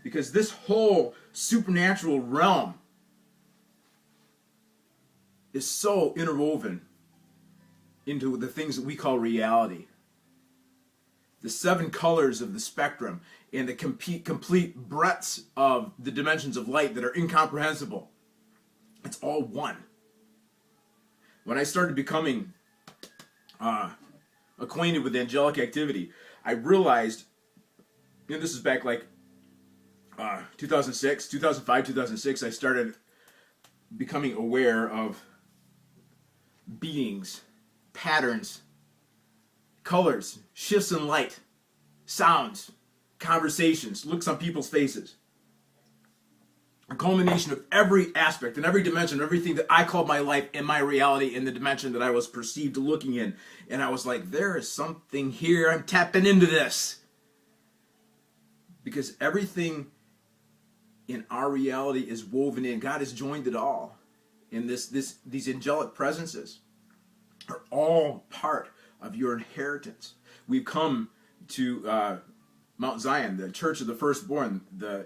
Because this whole supernatural realm is so interwoven into the things that we call reality. The 7 colors of the spectrum and the complete breadths of the dimensions of light that are incomprehensible. It's all one. When I started becoming acquainted with angelic activity, I realized, and this is back like 2005, 2006, I started becoming aware of beings, patterns, colors, shifts in light, sounds, conversations, looks on people's faces. A culmination of every aspect and every dimension, everything that I called my life and my reality in the dimension that I was perceived looking in. And I was like, there is something here. I'm tapping into this. Because everything in our reality is woven in. God has joined it all. And these angelic presences are all part of your inheritance. We've come to Mount Zion, the church of the firstborn, the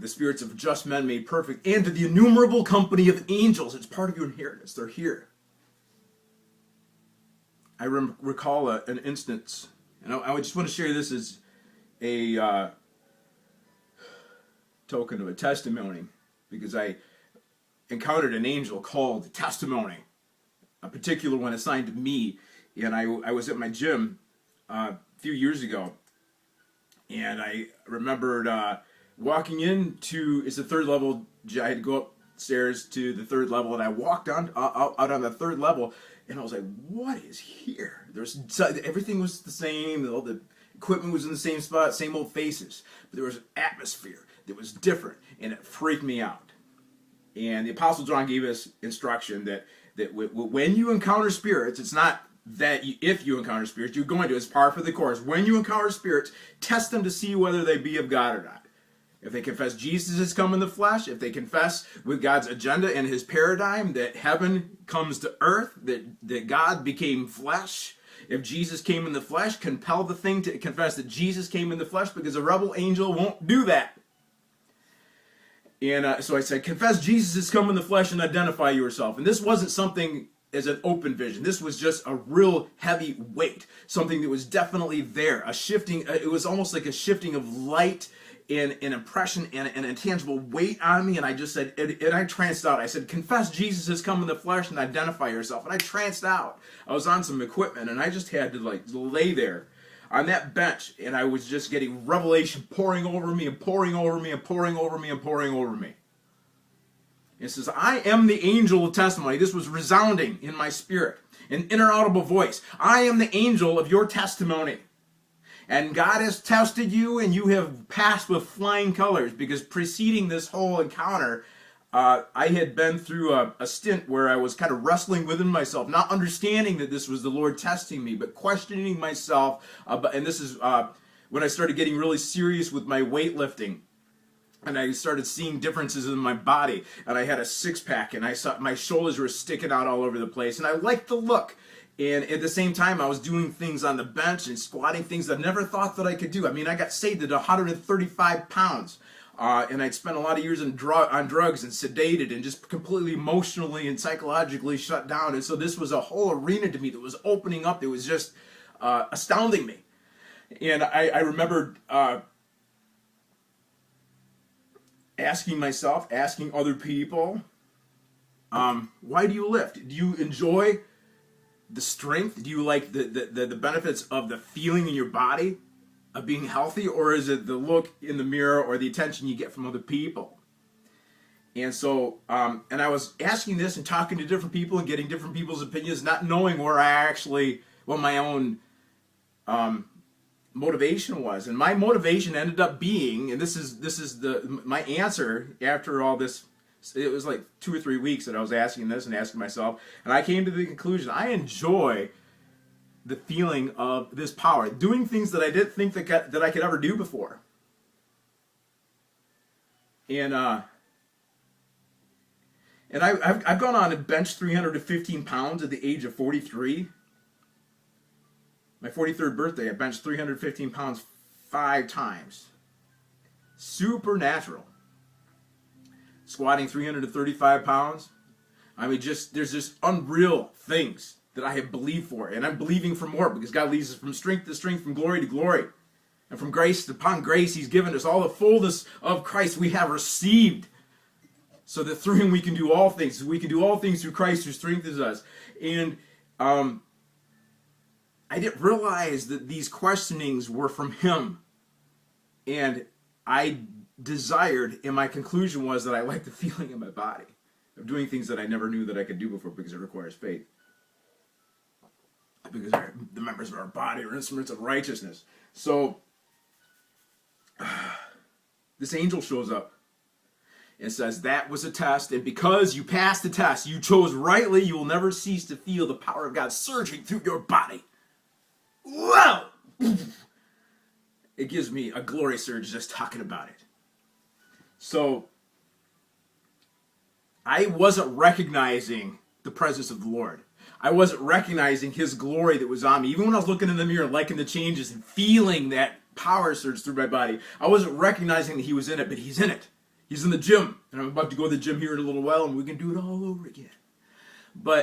spirits of just men made perfect, and to the innumerable company of angels. It's part of your inheritance. They're here. I recall an instance, and I just want to share this as a token of a testimony, because I encountered an angel called Testimony, a particular one assigned to me, and I was at my gym a few years ago, and I remembered walking into, it's the 3rd level, I had to go upstairs to the 3rd level, and I walked out on the 3rd level, and I was like, what is here? Everything was the same, all the equipment was in the same spot, same old faces, but there was an atmosphere that was different, and it freaked me out. And the Apostle John gave us instruction that when you encounter spirits, it's not that if you encounter spirits, you're going to, it's par for the course. When you encounter spirits, test them to see whether they be of God or not. If they confess Jesus has come in the flesh, if they confess with God's agenda and his paradigm that heaven comes to earth, that God became flesh, if Jesus came in the flesh, compel the thing to confess that Jesus came in the flesh, because a rebel angel won't do that. And so I said, confess Jesus has come in the flesh and identify yourself. And this wasn't something as an open vision. This was just a real heavy weight, something that was definitely there. A shifting, it was almost like a shifting of light and an impression and an intangible weight on me. And I just said, and I tranced out. I said, confess Jesus has come in the flesh and identify yourself. And I tranced out. I was on some equipment, and I just had to like lay there on that bench, and I was just getting revelation pouring over me and pouring over me and pouring over me and pouring over me. It says, I am the angel of testimony. This was resounding in my spirit, an inaudible voice. I am the angel of your testimony. And God has tested you, and you have passed with flying colors, because preceding this whole encounter, I had been through a stint where I was kind of wrestling within myself, not understanding that this was the Lord testing me, but questioning myself. And this is when I started getting really serious with my weightlifting. And I started seeing differences in my body. And I had a six-pack, and I saw my shoulders were sticking out all over the place. And I liked the look. And at the same time, I was doing things on the bench and squatting things I never thought that I could do. I mean, I got saved at 135 pounds. And I'd spent a lot of years on drugs and sedated and just completely emotionally and psychologically shut down. And so this was a whole arena to me that was opening up. It was just astounding me. And I remembered asking myself, asking other people, why do you lift? Do you enjoy the strength? Do you like the benefits of the feeling in your body of being healthy, or is it the look in the mirror or the attention you get from other people? And so, and I was asking this and talking to different people and getting different people's opinions, not knowing where I actually, what my own motivation was. And my motivation ended up being, and this is my answer after all this. It was like 2 or 3 weeks that I was asking this and asking myself, and I came to the conclusion, I enjoy the feeling of this power, doing things that I didn't think that I could ever do before. And I've gone on to bench 315 pounds at the age of 43. My 43rd birthday, I benched 315 pounds 5 times. Supernatural. Squatting 335 pounds. I mean, there's just unreal things that I have believed for. And I'm believing for more because God leads us from strength to strength, from glory to glory. And from grace upon grace, He's given us all the fullness of Christ we have received. So that through Him we can do all things. We can do all things through Christ who strengthens us. And I didn't realize that these questionings were from Him. And I desired, and my conclusion was that I liked the feeling in my body of doing things that I never knew that I could do before because it requires faith. Because the members of our body are instruments of righteousness. So, this angel shows up and says, that was a test, and because you passed the test, you chose rightly, you will never cease to feel the power of God surging through your body. Wow! It gives me a glory surge just talking about it. So, I wasn't recognizing the presence of the Lord. I wasn't recognizing His glory that was on me. Even when I was looking in the mirror, liking the changes and feeling that power surge through my body, I wasn't recognizing that He was in it, but He's in it. He's in the gym. And I'm about to go to the gym here in a little while, and we can do it all over again. But